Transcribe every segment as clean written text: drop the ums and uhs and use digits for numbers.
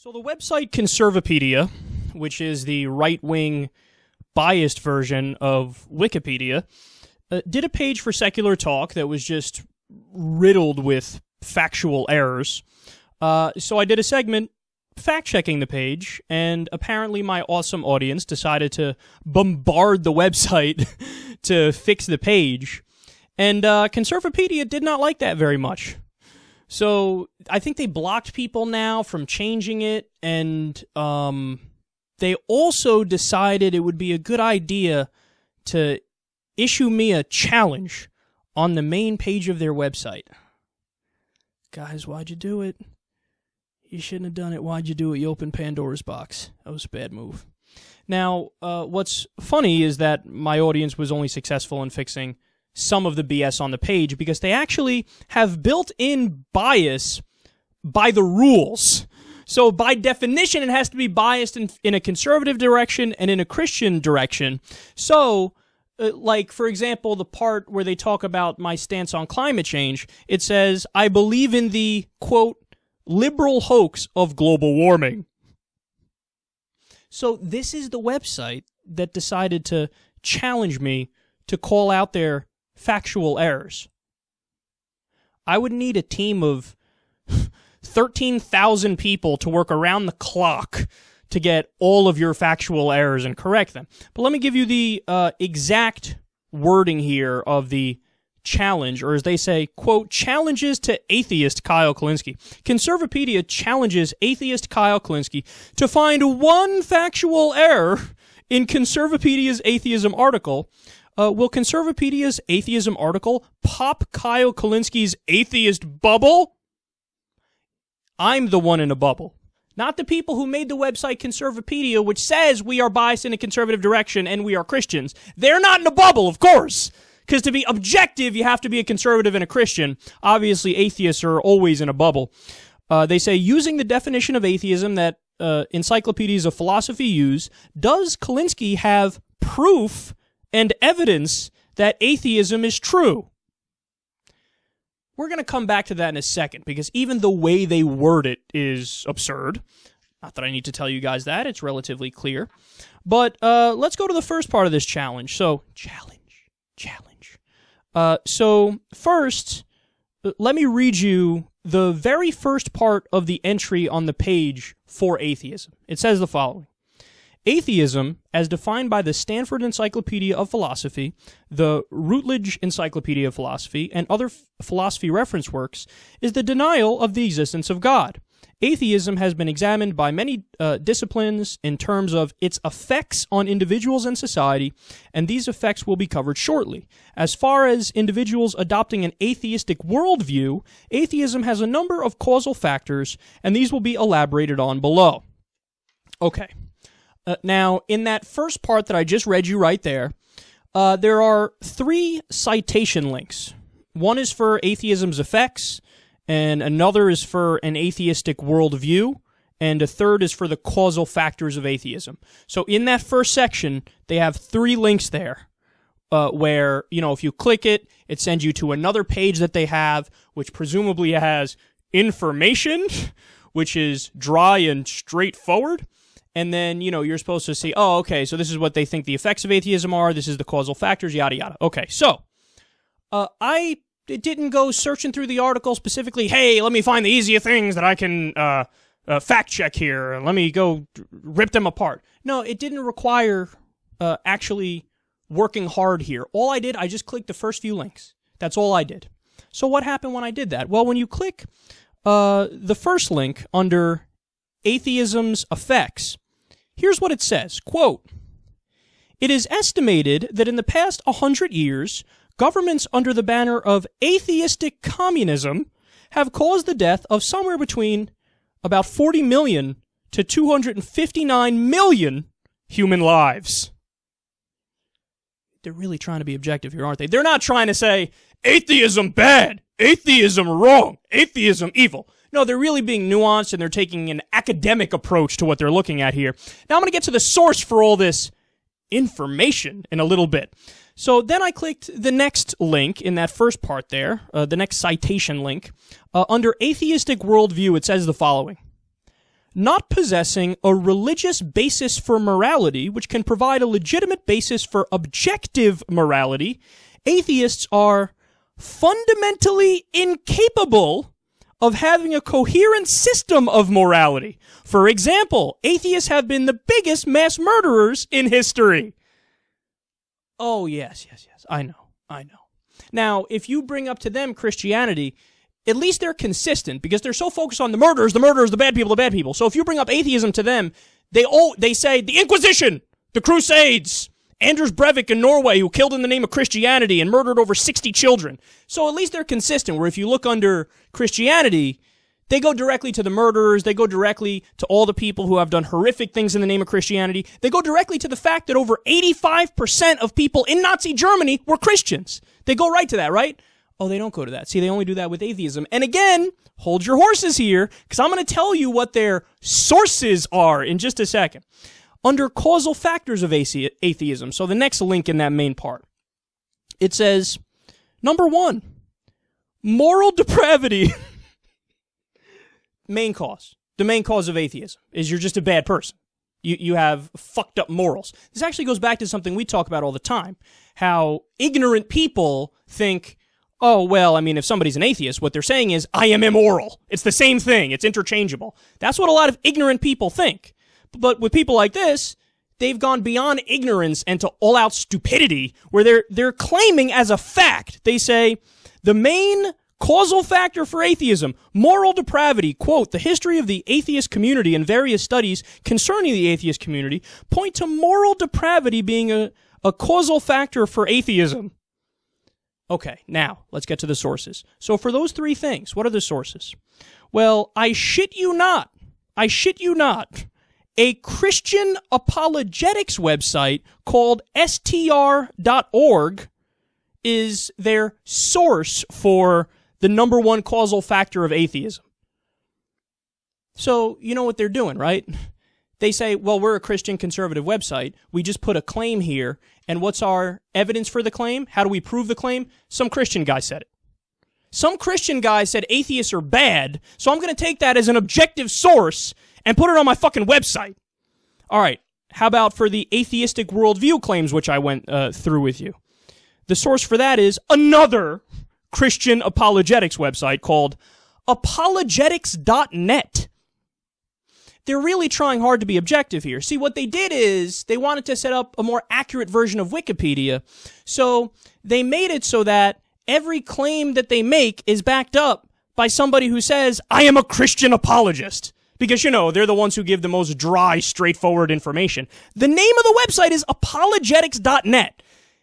So the website Conservapedia, which is the right-wing biased version of Wikipedia, did a page for SecularTalk that was just riddled with factual errors. So I did a segment fact-checking the page, and apparently my awesome audience decided to bombard the website to fix the page. And Conservapedia did not like that very much. So I think they blocked people now from changing it, and they also decided it would be a good idea to issue me a challenge on the main page of their website. Guys, why'd you do it? You shouldn't have done it. Why'd you do it? You opened Pandora's box. That was a bad move. Now, what's funny is that my audience was only successful in fixing some of the BS on the page because they actually have built-in bias by the rules. So by definition, it has to be biased in a conservative direction and in a Christian direction. So, like, for example, the part where they talk about my stance on climate change, it says, I believe in the, quote, liberal hoax of global warming. So this is the website that decided to challenge me to call out their factual errors. I would need a team of 13,000 people to work around the clock to get all of your factual errors and correct them. But let me give you the exact wording here of the challenge, or as they say, quote, challenges to atheist Kyle Kulinski. Conservapedia challenges atheist Kyle Kulinski to find one factual error in Conservapedia's atheism article. Will Conservapedia's atheism article pop Kyle Kulinski's atheist bubble? I'm the one in a bubble. Not the people who made the website Conservapedia, which says we are biased in a conservative direction and we are Christians. They're not in a bubble, of course. Because to be objective, you have to be a conservative and a Christian. Obviously, atheists are always in a bubble. They say, using the definition of atheism that encyclopedias of philosophy use, does Kulinski have proof and evidence that atheism is true? We're going to come back to that in a second, because even the way they word it is absurd. Not that I need to tell you guys that. It's relatively clear. But let's go to the first part of this challenge. So, challenge. So first, let me read you the very first part of the entry on the page for atheism. It says the following. Atheism, as defined by the Stanford Encyclopedia of Philosophy, the Routledge Encyclopedia of Philosophy, and other philosophy reference works, is the denial of the existence of God. Atheism has been examined by many disciplines in terms of its effects on individuals and society, and these effects will be covered shortly. As far as individuals adopting an atheistic worldview, atheism has a number of causal factors, and these will be elaborated on below. Okay. Now, in that first part that I just read you right there, there are 3 citation links. One is for atheism's effects, and another is for an atheistic worldview, and a third is for the causal factors of atheism. So in that first section, they have 3 links there, where, you know, if you click it, it sends you to another page that they have, which presumably has information, which is dry and straightforward. And then, you know, you're supposed to see, oh, okay, so this is what they think the effects of atheism are, this is the causal factors, yada, yada. Okay, so, I didn't go searching through the article specifically, hey, let me find the easier things that I can fact-check here, let me go rip them apart. No, it didn't require actually working hard here. All I did, I just clicked the first few links. That's all I did. So what happened when I did that? Well, when you click the first link under atheism's effects, here's what it says, quote, it is estimated that in the past 100 years, governments under the banner of atheistic communism have caused the death of somewhere between about 40 million to 259 million human lives. They're really trying to be objective here, aren't they? They're not trying to say, atheism bad, atheism wrong, atheism evil. No, they're really being nuanced, and they're taking an academic approach to what they're looking at here. Now I'm going to get to the source for all this information in a little bit. So then I clicked the next link in that first part there, the next citation link. Under atheistic worldview, it says the following. not possessing a religious basis for morality, which can provide a legitimate basis for objective morality, atheists are fundamentally incapable of having a coherent system of morality. For example, atheists have been the biggest mass murderers in history. Oh, yes. I know. Now, if you bring up to them Christianity, at least they're consistent, because they're so focused on the murderers, the bad people. So if you bring up atheism to them, they say the Inquisition, the Crusades, Anders Breivik in Norway, who killed in the name of Christianity and murdered over 60 children. So at least they're consistent, where if you look under Christianity, they go directly to the murderers, they go directly to all the people who have done horrific things in the name of Christianity. They go directly to the fact that over 85% of people in Nazi Germany were Christians. They go right to that, right? Oh, they don't go to that. See, they only do that with atheism. And again, hold your horses here, because I'm going to tell you what their sources are in just a second. Under causal factors of atheism, so the next link in that main part, it says, number 1, moral depravity. Main cause. The main cause of atheism is you're just a bad person. You have fucked up morals. This actually goes back to something we talk about all the time, how ignorant people think, oh, well, I mean, if somebody's an atheist, what they're saying is, I am immoral. It's the same thing. It's interchangeable. That's what a lot of ignorant people think. But with people like this, they've gone beyond ignorance and to all-out stupidity, where they're claiming as a fact. They say, the main causal factor for atheism, moral depravity, quote, the history of the atheist community and various studies concerning the atheist community point to moral depravity being a causal factor for atheism. Okay, now, let's get to the sources. So for those 3 things, what are the sources? Well, I shit you not, a Christian apologetics website called str.org is their source for the number 1 causal factor of atheism. So, you know what they're doing, right? They say, well, we're a Christian conservative website. We just put a claim here, and what's our evidence for the claim? How do we prove the claim? Some Christian guy said it. Some Christian guy said atheists are bad, so I'm going to take that as an objective source and put it on my fucking website. All right, how about for the atheistic worldview claims, which I went through with you? The source for that is another Christian apologetics website called apologetics.net. They're really trying hard to be objective here. See, what they did is they wanted to set up a more accurate version of Wikipedia, so they made it so that every claim that they make is backed up by somebody who says, I am a Christian apologist. Because, you know, they're the ones who give the most dry, straightforward information. The name of the website is apologetics.net.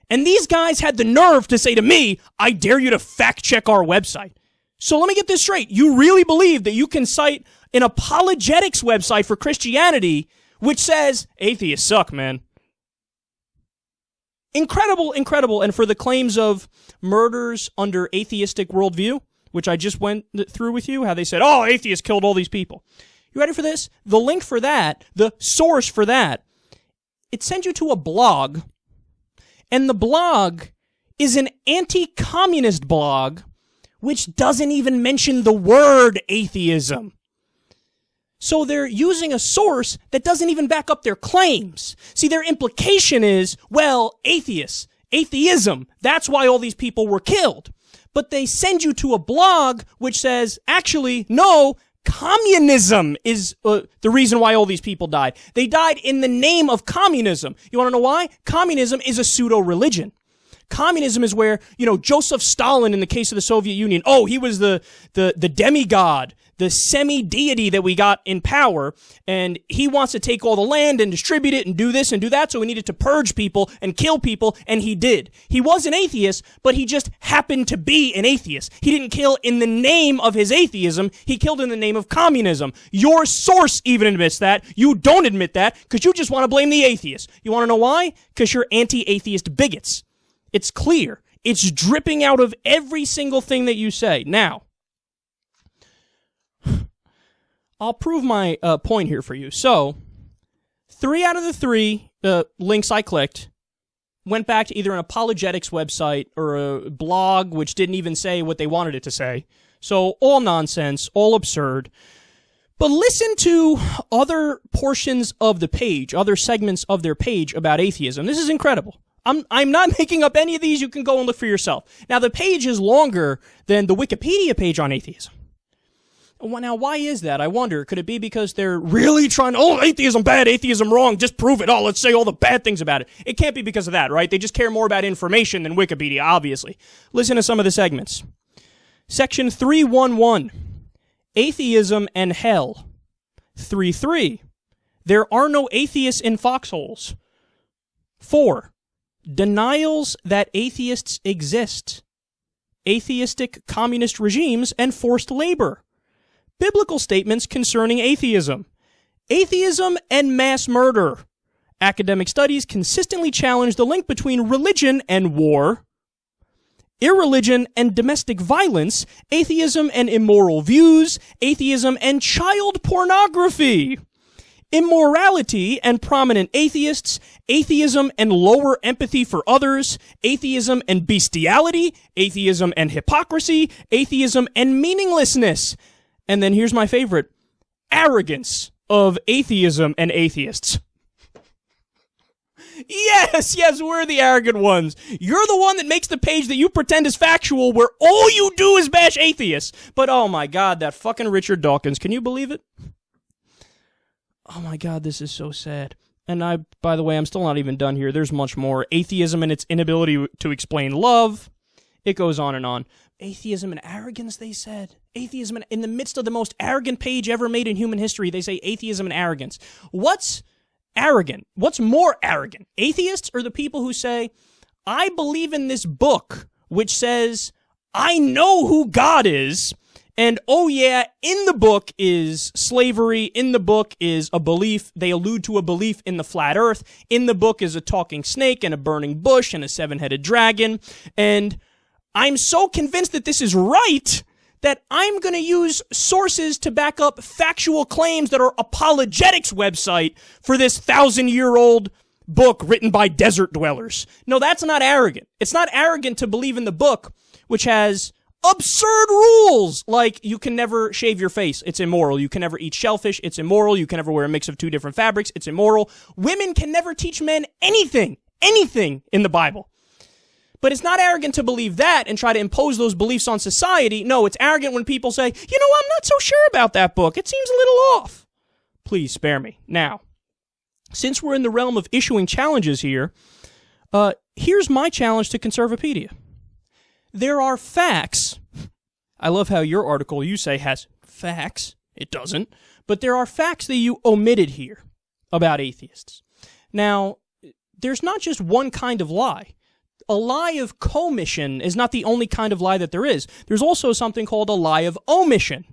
And these guys had the nerve to say to me, I dare you to fact-check our website. So let me get this straight. You really believe that you can cite an apologetics website for Christianity which says, atheists suck, man. Incredible. And for the claims of murders under atheistic worldview, which I just went through with you, how they said, oh, atheists killed all these people. You ready for this? The link for that, the source for that, it sends you to a blog, and the blog is an anti-communist blog which doesn't even mention the word atheism. So they're using a source that doesn't even back up their claims. See, their implication is, well, atheists, atheism, that's why all these people were killed. But they send you to a blog which says, actually, no, communism is the reason why all these people died. They died in the name of communism. You want to know why? Communism is a pseudo-religion. Communism is where, you know, Joseph Stalin in the case of the Soviet Union, oh, he was the demigod, the semi-deity that we got in power, and he wants to take all the land and distribute it and do this and do that, so he needed to purge people and kill people, and he did. He was an atheist, but he just happened to be an atheist. He didn't kill in the name of his atheism, he killed in the name of communism. Your source even admits that. You don't admit that, because you just want to blame the atheists. You want to know why? Because you're anti-atheist bigots. It's clear. It's dripping out of every single thing that you say. Now, I'll prove my point here for you. So, 3 out of the 3 links I clicked went back to either an apologetics website or a blog which didn't even say what they wanted it to say. So, all nonsense, all absurd. But listen to other portions of the page, other segments of their page about atheism. This is incredible. I'm not making up any of these. You can go and look for yourself. Now, the page is longer than the Wikipedia page on atheism. Now, why is that? I wonder. Could it be because they're really trying, atheism bad, atheism wrong, just prove it. Let's say all the bad things about it. It can't be because of that, right? They just care more about information than Wikipedia, obviously. Listen to some of the segments. Section 311, Atheism and Hell. 3.3, There are no atheists in foxholes. 4, Denials that atheists exist. Atheistic communist regimes and forced labor. Biblical statements concerning atheism. Atheism and mass murder. Academic studies consistently challenge the link between religion and war. Irreligion and domestic violence. Atheism and immoral views. Atheism and child pornography. Immorality and prominent atheists, atheism and lower empathy for others, atheism and bestiality, atheism and hypocrisy, atheism and meaninglessness. And then here's my favorite, arrogance of atheism and atheists. Yes, we're the arrogant ones. You're the one that makes the page that you pretend is factual where all you do is bash atheists. But oh my God, that fucking Richard Dawkins, can you believe it? Oh my God, this is so sad. And by the way, I'm still not even done here. There's much more. Atheism and its inability to explain love. It goes on and on. Atheism and arrogance, they said. Atheism in the midst of the most arrogant page ever made in human history, they say atheism and arrogance. What's arrogant? What's more arrogant? Atheists or the people who say, I believe in this book, which says, I know who God is, and oh yeah, in the book is slavery, in the book is a belief, they allude to a belief in the flat earth, in the book is a talking snake and a burning bush and a 7-headed dragon, and I'm so convinced that this is right that I'm going to use sources to back up factual claims that are apologetics website for this 1,000-year-old book written by desert dwellers. No, that's not arrogant. It's not arrogant to believe in the book, which has absurd rules, like you can never shave your face. It's immoral. You can never eat shellfish. It's immoral. You can never wear a mix of 2 different fabrics. It's immoral. Women can never teach men anything in the Bible. But it's not arrogant to believe that and try to impose those beliefs on society. No, it's arrogant when people say, I'm not so sure about that book. It seems a little off. Please spare me. Now, since we're in the realm of issuing challenges here, here's my challenge to Conservapedia. There are facts. I love how your article, you say, has facts. It doesn't. But there are facts that you omitted here about atheists. Now, there's not just one kind of lie. A lie of commission is not the only kind of lie that there is. There's also something called a lie of omission.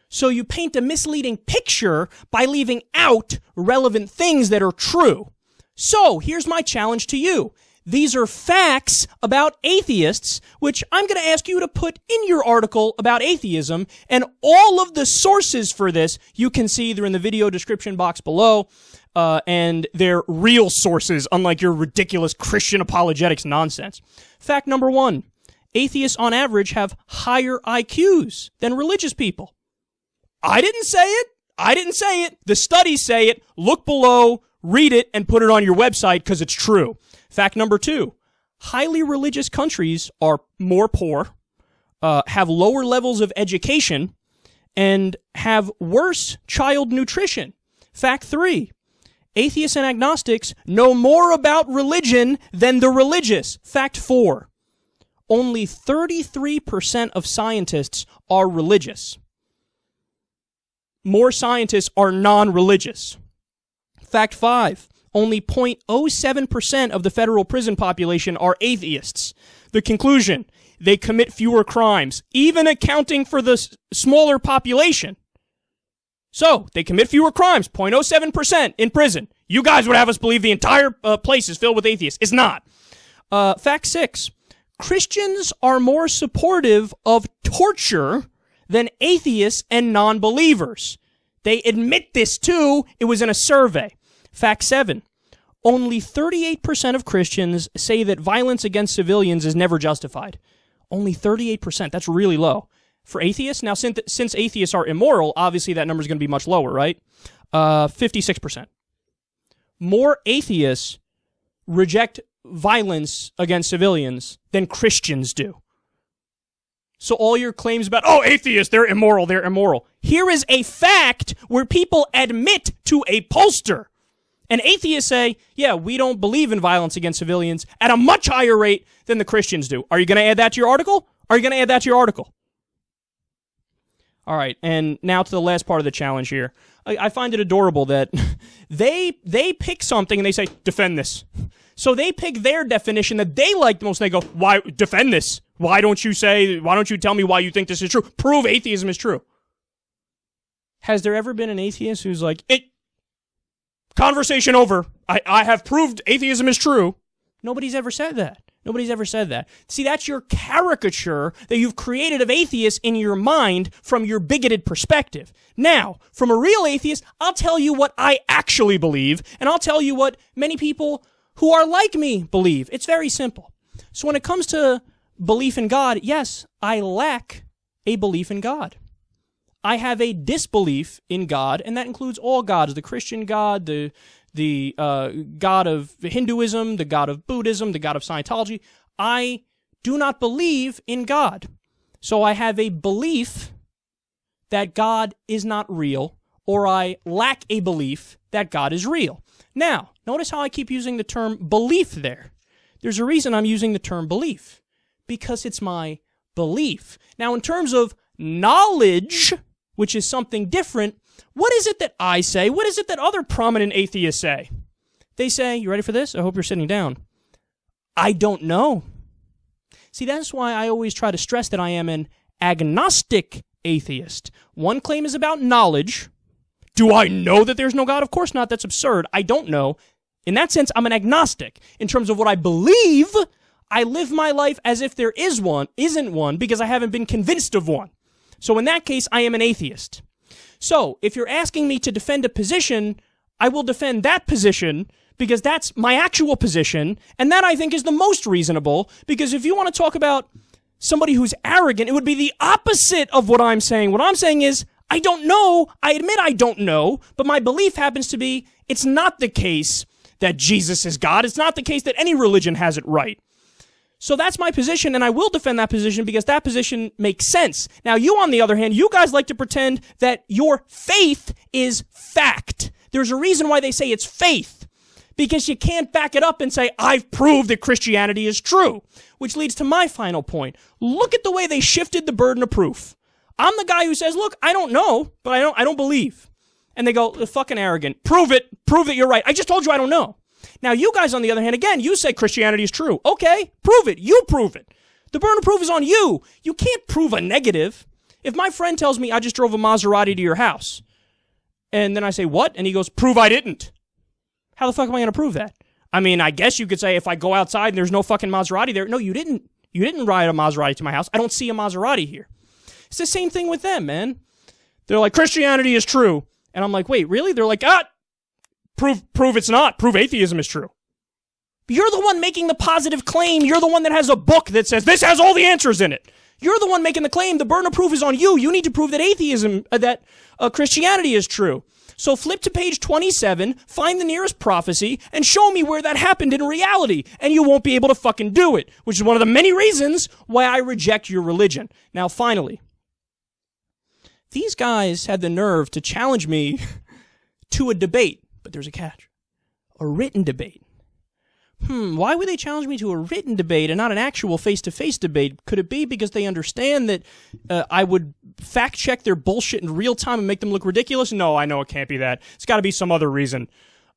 So you paint a misleading picture by leaving out relevant things that are true. So here's my challenge to you. These are facts about atheists, which I'm going to ask you to put in your article about atheism, and all of the sources for this you can see either in the video description box below, and they're real sources, unlike your ridiculous Christian apologetics nonsense. Fact number 1, atheists on average have higher IQs than religious people. I didn't say it. The studies say it. Look below, read it, and put it on your website because it's true. Fact number 2, highly religious countries are more poor, have lower levels of education, and have worse child nutrition. Fact 3, atheists and agnostics know more about religion than the religious. Fact 4, only 33% of scientists are religious. More scientists are non-religious. Fact 5, only 0.07% of the federal prison population are atheists. The conclusion, they commit fewer crimes, even accounting for the smaller population. So, they commit fewer crimes, 0.07% in prison. You guys would have us believe the entire place is filled with atheists. It's not. Fact 6, Christians are more supportive of torture than atheists and non-believers. They admit this too. It was in a survey. Fact 7, only 38% of Christians say that violence against civilians is never justified. Only 38%. That's really low. for atheists. Now, since atheists are immoral, obviously that number is going to be much lower, right? 56%. More atheists reject violence against civilians than Christians do. So all your claims about, oh, atheists, they're immoral. Here is a fact where people admit to a pollster. And atheists say, yeah, we don't believe in violence against civilians at a much higher rate than the Christians do. Are you going to add that to your article? All right, and now to the last part of the challenge here. I find it adorable that they pick something and they say, defend this. So they pick their definition that they like the most, and they go, why defend this? Why don't you tell me why you think this is true? Prove atheism is true. Has there ever been an atheist who's like, conversation over. I have proved atheism is true. Nobody's ever said that. See, that's your caricature that you've created of atheists in your mind from your bigoted perspective. Now, from a real atheist, I'll tell you what I actually believe, and I'll tell you what many people who are like me believe. It's very simple. So when it comes to belief in God, yes, I lack a belief in God. I have a disbelief in God, and that includes all gods, the Christian God, the God of Hinduism, the God of Buddhism, the God of Scientology. I do not believe in God. So I have a belief that God is not real, or I lack a belief that God is real. Now, notice how I keep using the term belief there. There's a reason I'm using the term belief, because it's my belief. Now, in terms of knowledge, which is something different, what is it that I say? What is it that other prominent atheists say? They say, you ready for this? I hope you're sitting down. I don't know. See, that's why I always try to stress that I am an agnostic atheist. One claim is about knowledge. Do I know that there's no God? Of course not. That's absurd. I don't know. In that sense, I'm an agnostic. In terms of what I believe, I live my life as if there isn't one, because I haven't been convinced of one. So in that case, I am an atheist. So if you're asking me to defend a position, I will defend that position because that's my actual position, and that I think is the most reasonable, because if you want to talk about somebody who's arrogant, it would be the opposite of what I'm saying. What I'm saying is, I don't know, I admit I don't know, but my belief happens to be, it's not the case that Jesus is God, it's not the case that any religion has it right. So that's my position, and I will defend that position because that position makes sense. Now, you, on the other hand, you guys like to pretend that your faith is fact. There's a reason why they say it's faith, because you can't back it up and say, I've proved that Christianity is true, which leads to my final point. Look at the way they shifted the burden of proof. I'm the guy who says, look, I don't know, but I don't believe. And they go, fucking arrogant. Prove it that you're right. I just told you I don't know. Now, you guys, on the other hand, again, you say Christianity is true. Okay, prove it. You prove it. The burden of proof is on you. You can't prove a negative. If my friend tells me I just drove a Maserati to your house, and then I say, what? And he goes, prove I didn't. How the fuck am I going to prove that? I mean, I guess you could say if I go outside and there's no fucking Maserati there. No, you didn't. You didn't ride a Maserati to my house. I don't see a Maserati here. It's the same thing with them, man. They're like, Christianity is true. And I'm like, wait, really? They're like, prove it's not. Prove atheism is true. You're the one making the positive claim. You're the one that has a book that says this has all the answers in it. You're the one making the claim. The burden of proof is on you. You need to prove that Christianity is true. So flip to page 27, find the nearest prophecy, and show me where that happened in reality. And you won't be able to fucking do it, which is one of the many reasons why I reject your religion. Now, finally, these guys had the nerve to challenge me to a debate. But there's a catch. A written debate. Why would they challenge me to a written debate and not an actual face-to-face debate? Could it be because they understand that I would fact-check their bullshit in real time and make them look ridiculous? No, I know it can't be that. It's got to be some other reason.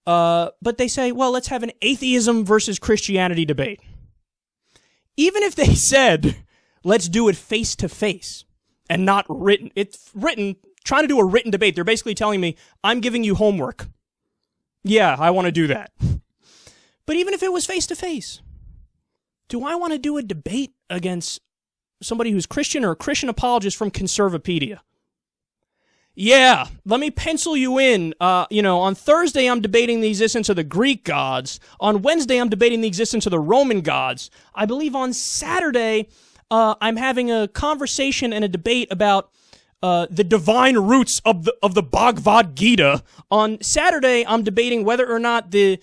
But they say, well, let's have an atheism versus Christianity debate. Even if they said, let's do it face-to-face and not written. It's written, trying to do a written debate. They're basically telling me, I'm giving you homework. Yeah, I want to do that. But even if it was face-to-face, do I want to do a debate against somebody who's Christian or a Christian apologist from Conservapedia? Yeah, let me pencil you in. On Thursday, I'm debating the existence of the Greek gods. On Wednesday, I'm debating the existence of the Roman gods. I believe on Saturday, I'm having a conversation and a debate about the divine roots of the Bhagavad Gita. On Saturday, I'm debating whether or not the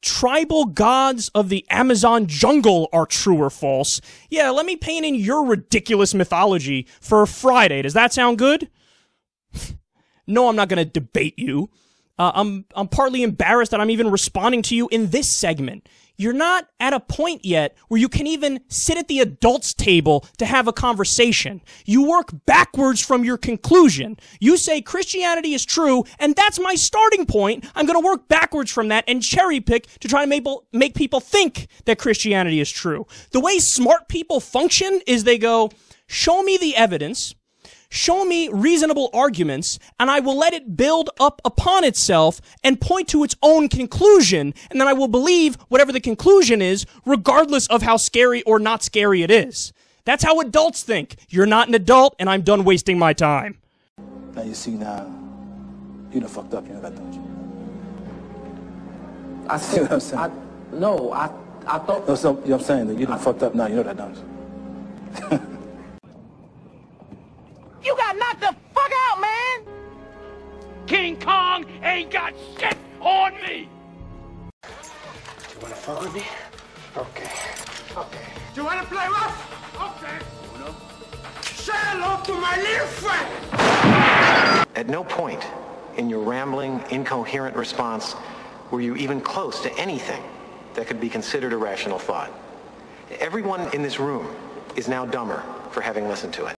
tribal gods of the Amazon jungle are true or false. Yeah, let me paint in your ridiculous mythology for Friday. Does that sound good? No, I'm not going to debate you. I'm partly embarrassed that I'm even responding to you in this segment. You're not at a point yet where you can even sit at the adults' table to have a conversation. You work backwards from your conclusion. You say Christianity is true, and that's my starting point. I'm going to work backwards from that and cherry pick to try to make people think that Christianity is true. The way smart people function is they go, show me the evidence, show me reasonable arguments, and I will let it build up upon itself and point to its own conclusion, and then I will believe whatever the conclusion is, regardless of how scary or not scary it is. That's how adults think. You're not an adult, and I'm done wasting my time. Now you see now, you done fucked up, you know that, don't you? I see what I'm saying. I thought... No, so, you know what I'm saying? That you done fucked up now, you know that, don't you? You got knocked the fuck out, man! King Kong ain't got shit on me! You wanna fuck with me? Okay. Okay. Do you wanna play rough? Okay. Say hello to my little friend! At no point in your rambling, incoherent response were you even close to anything that could be considered a rational thought. Everyone in this room is now dumber for having listened to it.